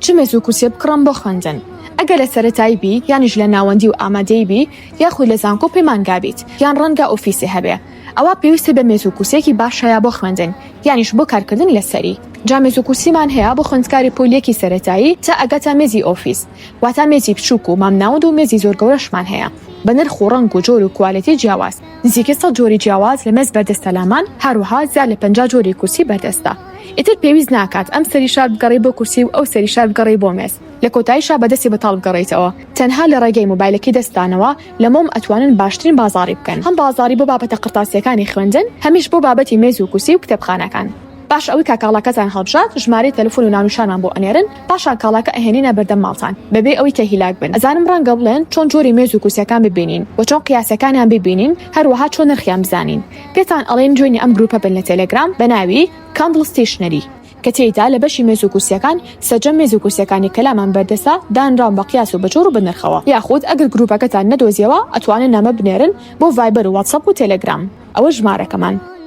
چ مێز و کورسێ بکڕم بۆ خوێندن. ئەگەر لە سەرەتایی بی یانیش لە ناوەندی و ئامادەی بی یاخود لە زانکۆ پەیمانگا بیت یان ڕەنگە ئۆفیسی هەبێ، ئەوە پێویستە بە مێز و کورسێکی باش هەیە بۆ خوێندن یانیش بۆ کارکردن لەسەری. جا مێز و کورسیمان هەیە بۆ خوێندکاری پۆلیەکی سەرەتایی تا ئەگەتە مێزی ئۆفیس، واتە مێزی بچووک و مامناوەند و مێزی زۆر گەورەشمان هەیە بە نرخ و ڕەنگ و جۆر و کواڵیتی جیاواز. نزیکە 100 جۆری جیاواز لە مێز بەردەستە لامان، هەروەها زیاد لە 50 جۆری کورسی بەردەستە. ئیتر پێویست ناکات ئەم سەری شار بگەڕی بۆ کورسی و ئەو سەری شار بگەڕی بۆ مێز، لە کۆتاییشا بەدەستی بەتاڵ بگەڕیتەوە. تەنها لە ڕێگەی موبایلەکەی دەستانەوە لە مۆم ئەتوانن باشترین بازاڕی بکەن، هەم بازاڕی بۆ بابەتە قرتاسیەکانی خوێندن، هەمیش بۆ بابەتی مێز و کورسی و کتێبخانەکان. باش ئەوەی کاکاڵاکەتان هەڵبژات ژمارەی تەلەفۆن و ناونیشانمان بۆ ئەنێرن، پاشان کاڵاکە ئەهێنینە بەردەم ماڵتان بەبێ ئەوەی کە هیلاک بن. ئەزانم ڕەنگە بڵێن چۆن جۆری مێز و کورسیەکان ببینین و چۆن قیاسەکانیان ببینین، هەروەها چۆن نرخیان بزانین. پێتان ئەڵێن جوێنی ئەم گروپە بن لە تێلەگرام بە ناوی کاندڵ ستیشنەری کە تێیدا لە بەشی مێز و کورسیەکان سەرجەم مێز و کورسیەکانی کەلامان بەردەسا دانراون بە قیاس و بەجۆر و بنرخەوە. یاخود ئەگەر گروپەکەتان نەدۆزیەوە ئەتوانن نامە بنێرن بۆ ڤایبەر و واتسەپ و تێلەگرام. ئەوە ژمارەکەمان.